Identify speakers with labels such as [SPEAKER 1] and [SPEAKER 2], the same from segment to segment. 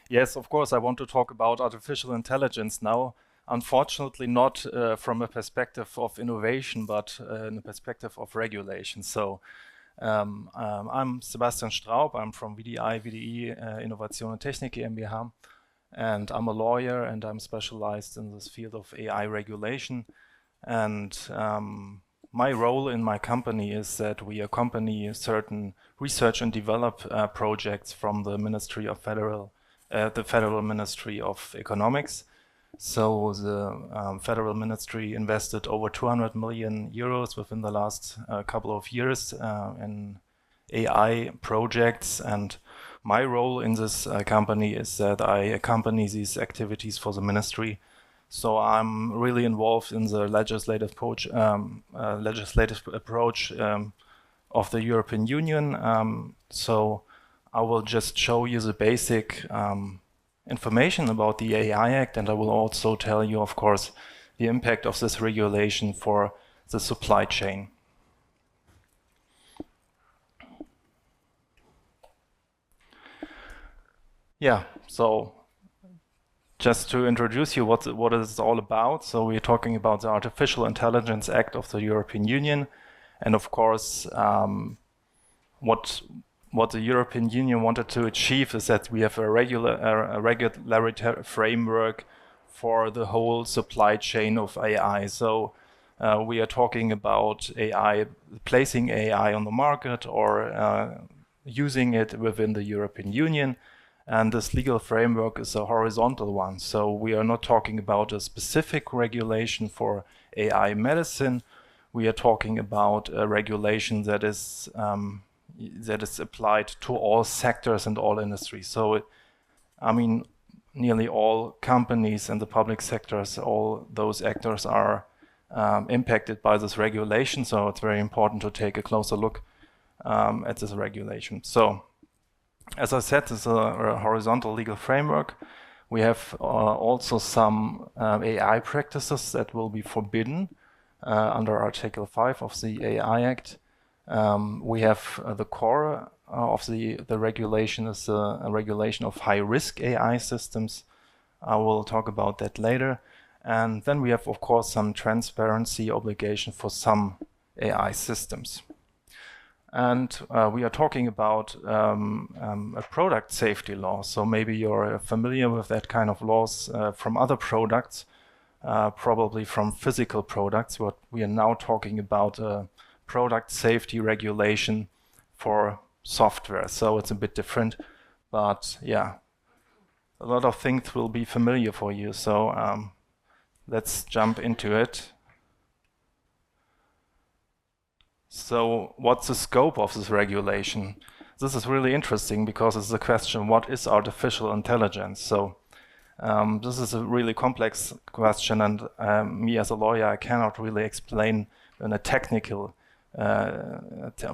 [SPEAKER 1] Yes, of course, I want to talk about artificial intelligence now. Unfortunately, not from a perspective of innovation, but in a perspective of regulation. So, I'm Sebastian Straub. I'm from VDI, VDE, Innovation und Technik GmbH. And I'm a lawyer and I'm specialized in this field of AI regulation. And my role in my company is that we accompany certain research and develop projects from the the Federal Ministry of Economics. So the Federal Ministry invested over 200 million euros within the last couple of years in AI projects, and my role in this company is that I accompany these activities for the ministry. So I'm really involved in the legislative approach of the European Union. So I will just show you the basic information about the AI Act, and I will also tell you, of course, the impact of this regulation for the supply chain. Yeah, so just to introduce you what it's all about. So we're talking about the Artificial Intelligence Act of the European Union, and of course, what the European Union wanted to achieve is that we have a regulatory framework for the whole supply chain of AI. So we are talking about AI, placing AI on the market or using it within the European Union. And this legal framework is a horizontal one. So we are not talking about a specific regulation for AI medicine. We are talking about a regulation that is applied to all sectors and all industries. So, nearly all companies in the public sectors, all those actors are impacted by this regulation. So it's very important to take a closer look at this regulation. So, as I said, this is a horizontal legal framework. We have also some AI practices that will be forbidden under Article 5 of the AI Act. We have the core of the regulation is a regulation of high-risk AI systems. I will talk about that later. And then we have, of course, some transparency obligation for some AI systems. And we are talking about a product safety law. So maybe you're familiar with that kind of laws from other products, probably from physical products. What we are now talking about product safety regulation for software. So it's a bit different, but yeah, a lot of things will be familiar for you. So let's jump into it. So what's the scope of this regulation? This is really interesting because it's the question, what is artificial intelligence? So this is a really complex question, and me as a lawyer, I cannot really explain in a technical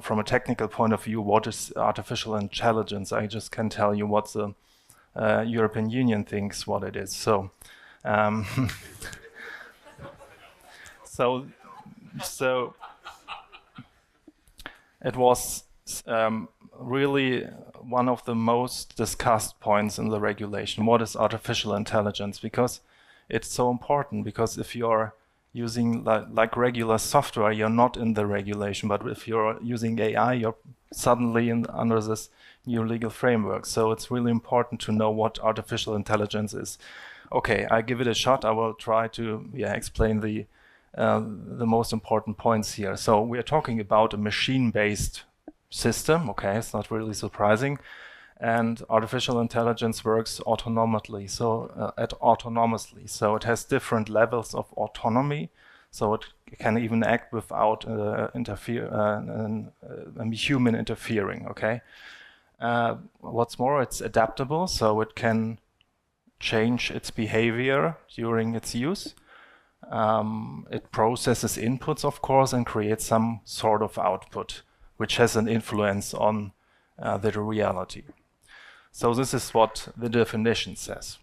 [SPEAKER 1] from a technical point of view, what is artificial intelligence? I just can tell you what the European Union thinks what it is. So, so it was really one of the most discussed points in the regulation. What is artificial intelligence? Because it's so important. Because if you're using like regular software, you're not in the regulation. But if you're using AI, you're suddenly under this new legal framework. So it's really important to know what artificial intelligence is. Okay, I give it a shot. I will try to explain the most important points here. So we are talking about a machine-based system. Okay, it's not really surprising. And artificial intelligence works autonomously. So autonomously. So it has different levels of autonomy. So it can even act without human interfering. Okay. What's more, it's adaptable. So it can change its behavior during its use. It processes inputs, of course, and creates some sort of output, which has an influence on the reality. So this is what the definition says.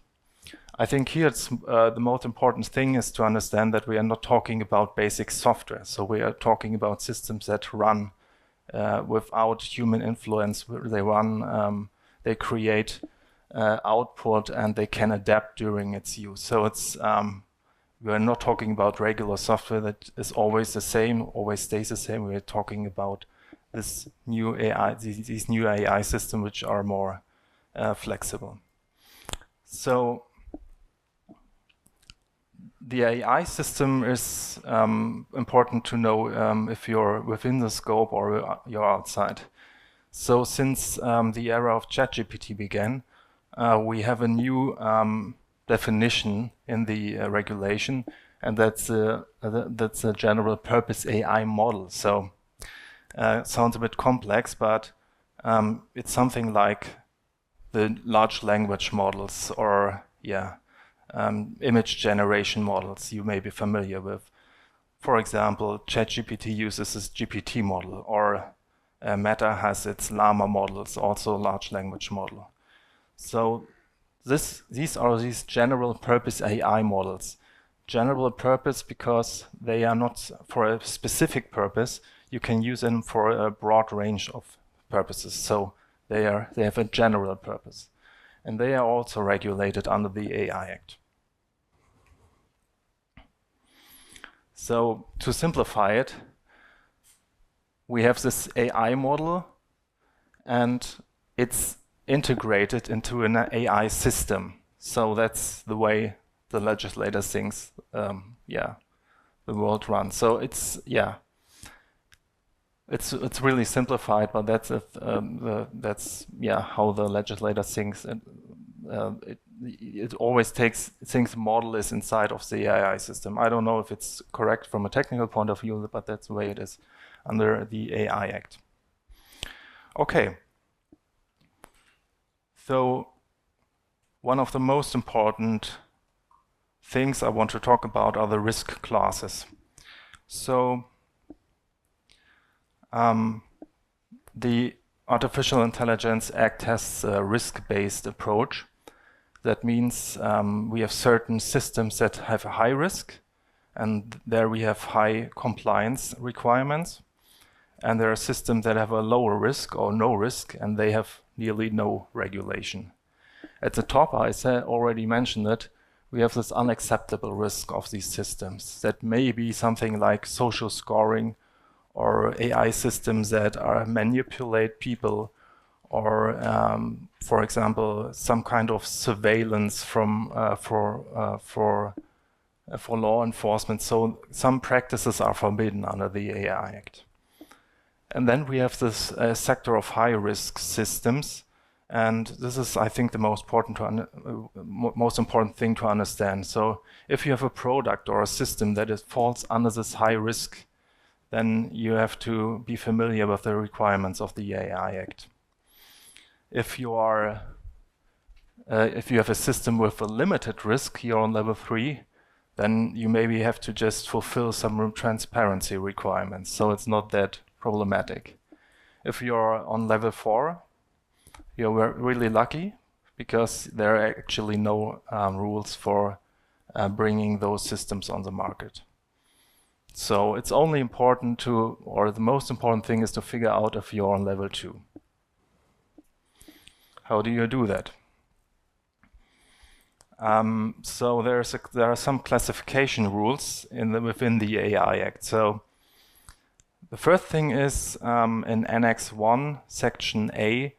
[SPEAKER 1] I think here it's the most important thing is to understand that we are not talking about basic software. So we are talking about systems that run without human influence. They run, they create output, and they can adapt during its use. So it's we are not talking about regular software that is always the same, always stays the same. We are talking about this new AI, these new AI systems which are more flexible. So the AI system is important to know if you're within the scope or you're outside. So since the era of ChatGPT began, we have a new definition in the regulation, and that's a general purpose AI model. So it sounds a bit complex, but it's something like the large language models or image generation models you may be familiar with. For example, ChatGPT uses this GPT model, or Meta has its Llama models, also a large language model. So these are these general purpose AI models. General purpose because they are not for a specific purpose. You can use them for a broad range of purposes. So they have a general purpose. And they are also regulated under the AI Act. So to simplify it, we have this AI model, and it's integrated into an AI system. So that's the way the legislator thinks, the world runs. So it's really simplified, but that's how the legislator thinks. It always thinks the model is inside of the AI system. I don't know if it's correct from a technical point of view, but that's the way it is under the AI Act. Okay. So one of the most important things I want to talk about are the risk classes. So the Artificial Intelligence Act has a risk-based approach. That means we have certain systems that have a high risk, and there we have high compliance requirements. And there are systems that have a lower risk or no risk, and they have nearly no regulation. At the top, I already mentioned it, we have this unacceptable risk of these systems. That may be something like social scoring, or AI systems that manipulate people, or, for example, some kind of surveillance for law enforcement. So some practices are forbidden under the AI Act. And then we have this sector of high-risk systems, and this is, I think, the most important thing to understand. So if you have a product or a system that falls under this high risk, then you have to be familiar with the requirements of the AI Act. If you have a system with a limited risk, you're on level 3, then you maybe have to just fulfill some transparency requirements. So it's not that problematic. If you're on level 4, you're really lucky because there are actually no rules for bringing those systems on the market. So it's only important or the most important thing is to figure out if you're on level 2. How do you do that? So there are some classification rules within the AI Act. So the first thing is in Annex 1, Section A,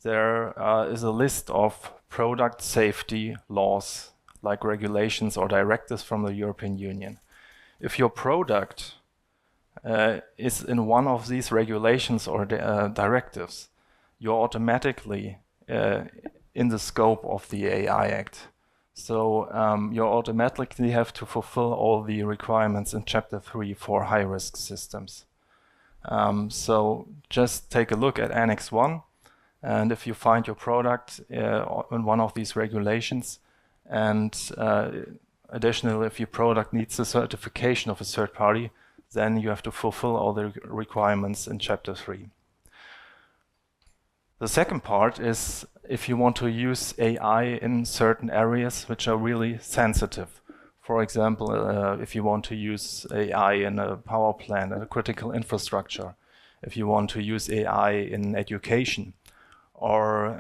[SPEAKER 1] there is a list of product safety laws, like regulations or directives from the European Union. If your product is in one of these regulations or directives, you're automatically in the scope of the AI Act. So you automatically have to fulfill all the requirements in Chapter 3 for high-risk systems. So just take a look at Annex 1, and if you find your product in one of these regulations, and additionally, if your product needs a certification of a third party, then you have to fulfill all the requirements in Chapter 3. The second part is if you want to use AI in certain areas which are really sensitive. For example, if you want to use AI in a power plant, in a critical infrastructure, if you want to use AI in education, or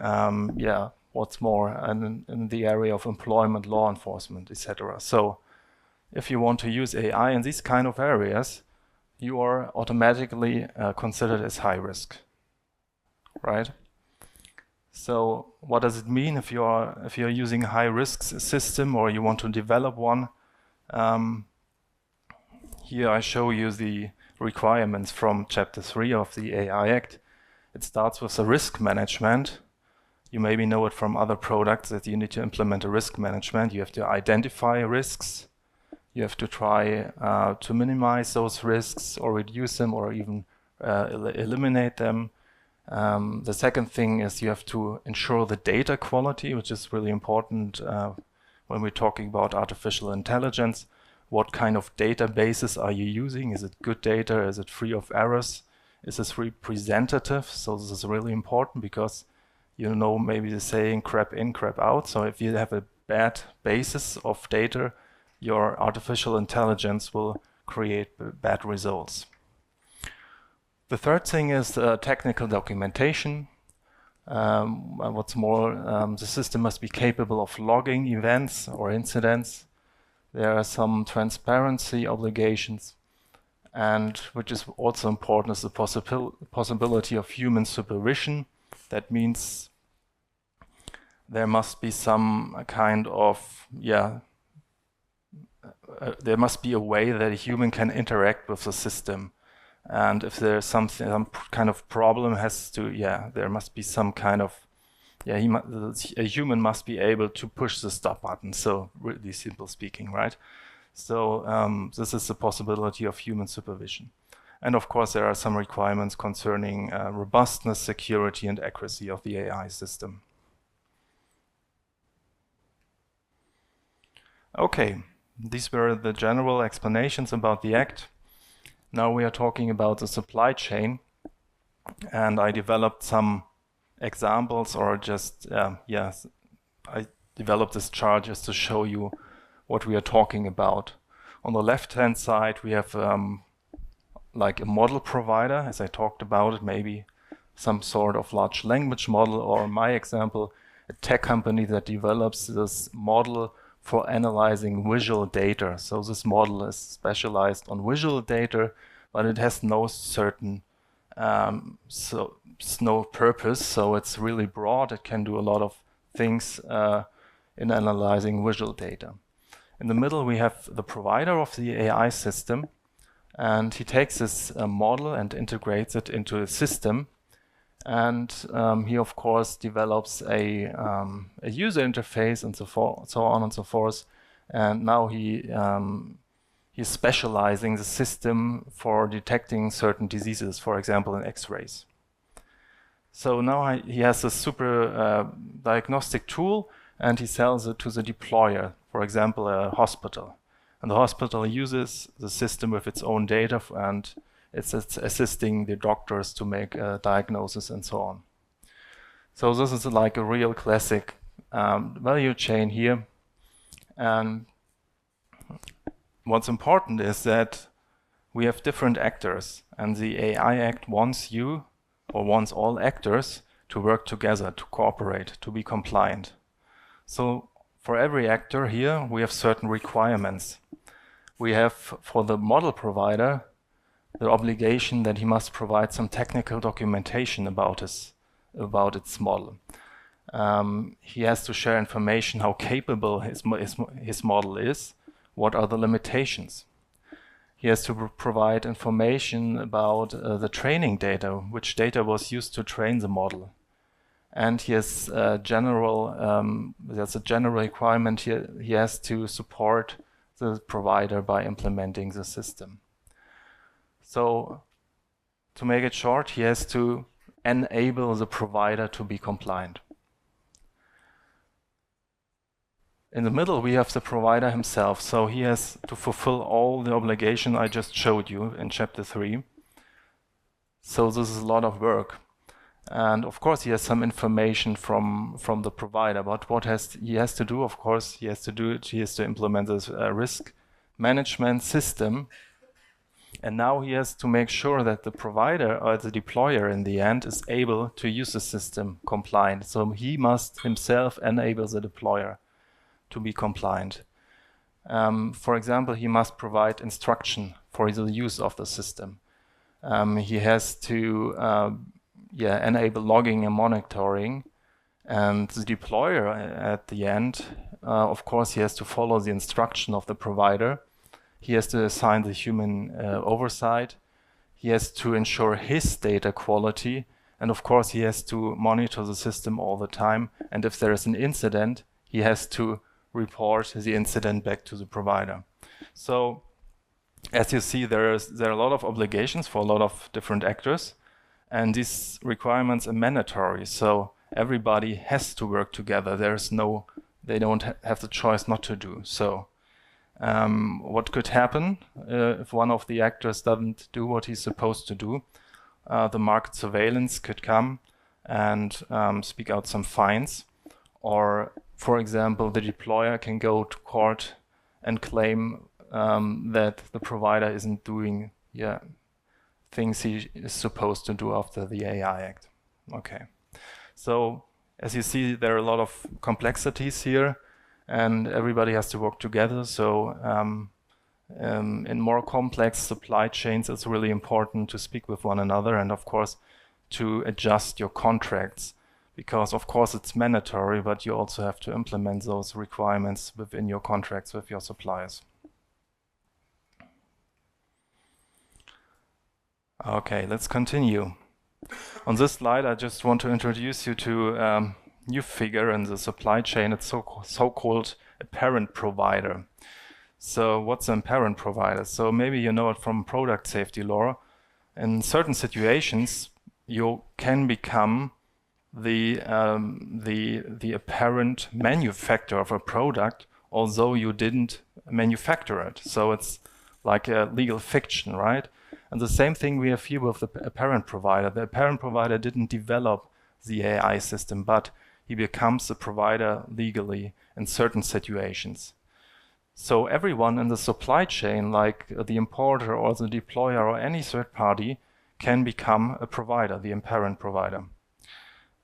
[SPEAKER 1] what's more, in the area of employment, law enforcement, etc. So if you want to use AI in these kind of areas, you are automatically considered as high risk, right? So what does it mean if you're using a high risk system or you want to develop one? Here I show you the requirements from Chapter 3 of the AI Act. It starts with the risk management. You maybe know it from other products that you need to implement a risk management. You have to identify risks. You have to try to minimize those risks or reduce them or even eliminate them. The second thing is you have to ensure the data quality, which is really important when we're talking about artificial intelligence. What kind of databases are you using? Is it good data? Is it free of errors? Is this representative? So this is really important because you know maybe the saying crap in, crap out. So if you have a bad basis of data, your artificial intelligence will create bad results. The third thing is technical documentation. What's more, the system must be capable of logging events or incidents. There are some transparency obligations, and which is also important is the possibility of human supervision. That means there must be some kind of, there must be a way that a human can interact with the system. And if there's some kind of problem there must be some kind of, a human must be able to push the stop button. So really simple speaking, right? So this is the possibility of human supervision. And of course, there are some requirements concerning robustness, security, and accuracy of the AI system. Okay, these were the general explanations about the Act. Now we are talking about the supply chain, and I developed some examples, or just, I developed this chart just to show you what we are talking about. On the left-hand side, we have like a model provider, as I talked about it, maybe some sort of large language model, or in my example, a tech company that develops this model for analyzing visual data. So this model is specialized on visual data, but it has no certain no purpose. So it's really broad. It can do a lot of things in analyzing visual data. In the middle, we have the provider of the AI system, and he takes this model and integrates it into a system. And he, of course, develops a user interface and so on and so forth. And now he's specializing the system for detecting certain diseases, for example, in X-rays. So now he has a super diagnostic tool, and he sells it to the deployer, for example, a hospital. And the hospital uses the system with its own data, and it's assisting the doctors to make a diagnosis and so on. So this is like a real classic value chain here. And what's important is that we have different actors, and the AI Act wants you, or wants all actors, to work together, to cooperate, to be compliant. So for every actor here, we have certain requirements. We have, for the model provider, the obligation that he must provide some technical documentation about its model. He has to share information how capable his model is, what are the limitations. He has to provide information about the training data, which data was used to train the model. And he has there's a general requirement here. He has to support the provider by implementing the system. So, to make it short, he has to enable the provider to be compliant. In the middle, we have the provider himself. So he has to fulfill all the obligation I just showed you in Chapter 3. So this is a lot of work. And of course, he has some information from the provider. But what he has to do, of course, he has to implement this risk management system. And now he has to make sure that the provider or the deployer in the end is able to use the system compliant. So he must himself enable the deployer to be compliant. For example, he must provide instruction for the use of the system. He has to enable logging and monitoring. And the deployer at the end, of course, he has to follow the instruction of the provider. He has to assign the human oversight. He has to ensure his data quality. And of course, he has to monitor the system all the time. And if there is an incident, he has to report the incident back to the provider. So as you see, there are a lot of obligations for a lot of different actors. And these requirements are mandatory. So everybody has to work together. They don't have the choice not to do so. What could happen if one of the actors doesn't do what he's supposed to do? The market surveillance could come and speak out some fines. Or, for example, the deployer can go to court and claim that the provider isn't doing things he is supposed to do after the AI Act. Okay. So as you see, there are a lot of complexities here, and everybody has to work together. So in more complex supply chains, it's really important to speak with one another and, of course, to adjust your contracts, because, of course, it's mandatory, but you also have to implement those requirements within your contracts with your suppliers. Okay, let's continue. On this slide, I just want to introduce you to a new figure in the supply chain. It's so-called apparent provider. So what's an apparent provider? So maybe you know it from product safety law. In certain situations, you can become the apparent manufacturer of a product, although you didn't manufacture it. So it's like a legal fiction, right? And the same thing we have here with the apparent provider. The apparent provider didn't develop the AI system, but he becomes the provider legally in certain situations. So everyone in the supply chain, like the importer or the deployer or any third party, can become a provider, the apparent provider.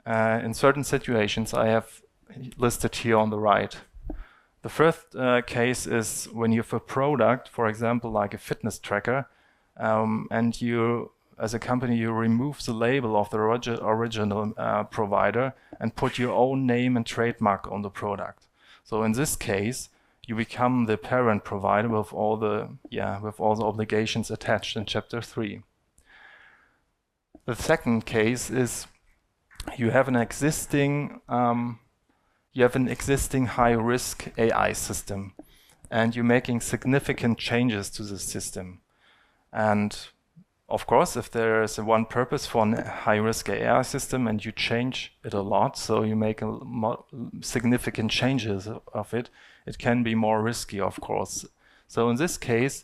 [SPEAKER 1] In certain situations, I have listed here on the right. The first case is when you have a product, for example, like a fitness tracker, and you, as a company, you remove the label of the original provider and put your own name and trademark on the product. So in this case, you become the parent provider with all the obligations attached in Chapter 3. The second case is you have an existing high-risk AI system, and you're making significant changes to the system. And of course, if there is one purpose for a high-risk AI system and you change it a lot, so you make significant changes of it, it can be more risky, of course. So in this case,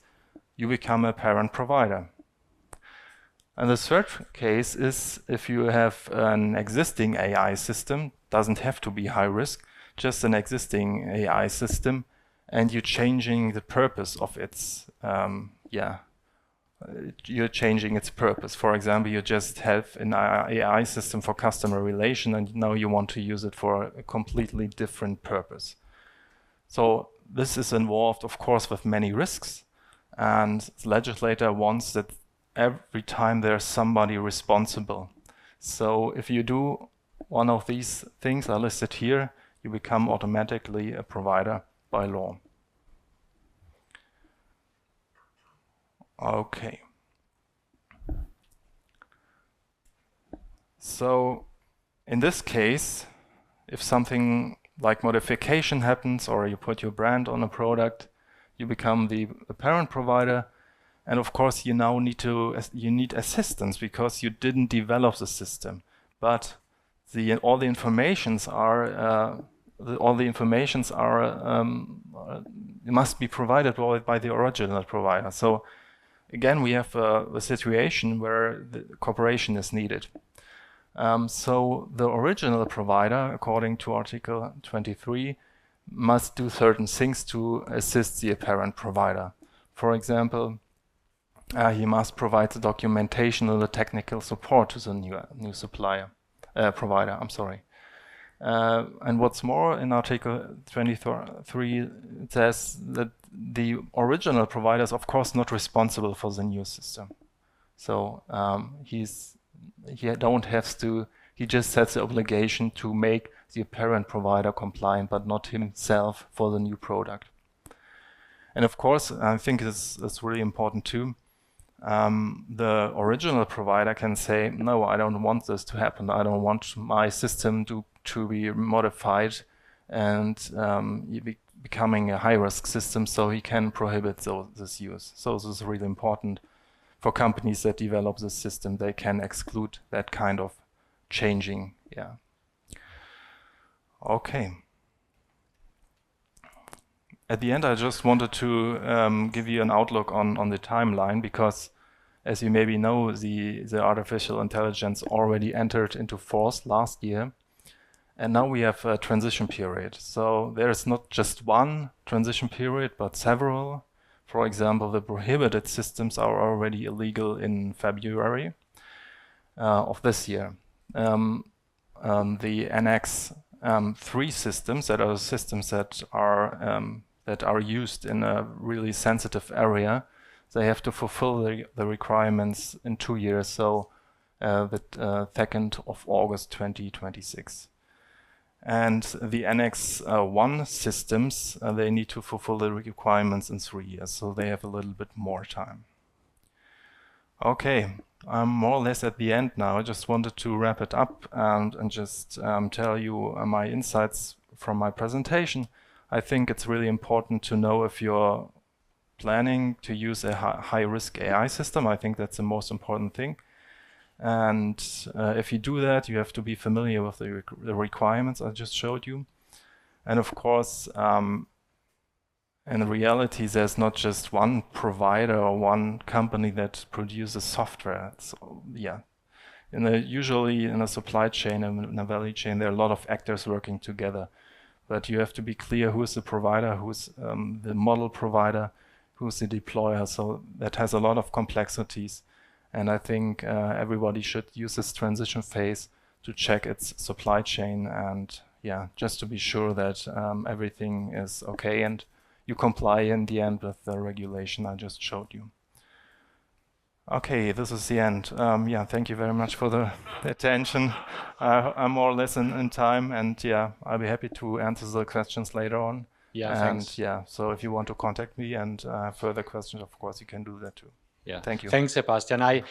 [SPEAKER 1] you become a parent provider. And the third case is if you have an existing AI system, doesn't have to be high risk, just an existing AI system, and you're changing the purpose of its you're changing its purpose. For example, you just have an AI system for customer relation, and now you want to use it for a completely different purpose. So this is involved, of course, with many risks, and the legislator wants that every time there's somebody responsible. So if you do one of these things I listed here, you become automatically a provider by law. Okay. So in this case, if something like modification happens or you put your brand on a product, you become the apparent provider. And of course, you now need assistance because you didn't develop the system. But all the informations must be provided by the original provider. So again, we have a situation where the cooperation is needed. So the original provider, according to Article 23, must do certain things to assist the apparent provider. For example, he must provide the documentation and the technical support to the new provider. I'm sorry. And what's more, in Article 23, it says that the original provider is, of course, not responsible for the new system. So he just sets the obligation to make the parent provider compliant, but not himself for the new product. And of course, I think it's really important too. The original provider can say, no, I don't want this to happen. I don't want my system to be modified and becoming a high-risk system, so he can prohibit this use. So this is really important for companies that develop this system. They can exclude that kind of changing. Yeah. Okay. At the end, I just wanted to give you an outlook on the timeline, because as you maybe know, the artificial intelligence already entered into force last year. And now we have a transition period. So there is not just one transition period, but several. For example, the prohibited systems are already illegal in February of this year. The Annex 3 systems, that are systems that are used in a really sensitive area, they have to fulfill the requirements in 2 years, so the 2nd of August 2026. And the Annex 1 systems, they need to fulfill the requirements in 3 years, so they have a little bit more time. Okay, I'm more or less at the end now. I just wanted to wrap it up and just tell you my insights from my presentation. I think it's really important to know if you're planning to use a high-risk AI system. I think that's the most important thing. And if you do that, you have to be familiar with the requirements I just showed you. And of course, in reality, there's not just one provider or one company that produces software. So, yeah, usually in a supply chain and in a value chain, there are a lot of actors working together. But you have to be clear who is the provider, who's the model provider, who's the deployer. So that has a lot of complexities. And I think everybody should use this transition phase to check its supply chain and, yeah, just to be sure that everything is okay and you comply in the end with the regulation I just showed you. Okay, this is the end. Yeah, thank you very much for the attention. I'm more or less in time, and yeah, I'll be happy to answer the questions later on.
[SPEAKER 2] Yeah,
[SPEAKER 1] and
[SPEAKER 2] thanks.
[SPEAKER 1] Yeah, so if you want to contact me and further questions, of course, you can do that too.
[SPEAKER 2] Yeah,
[SPEAKER 1] thank you.
[SPEAKER 2] Thanks, Sebastian.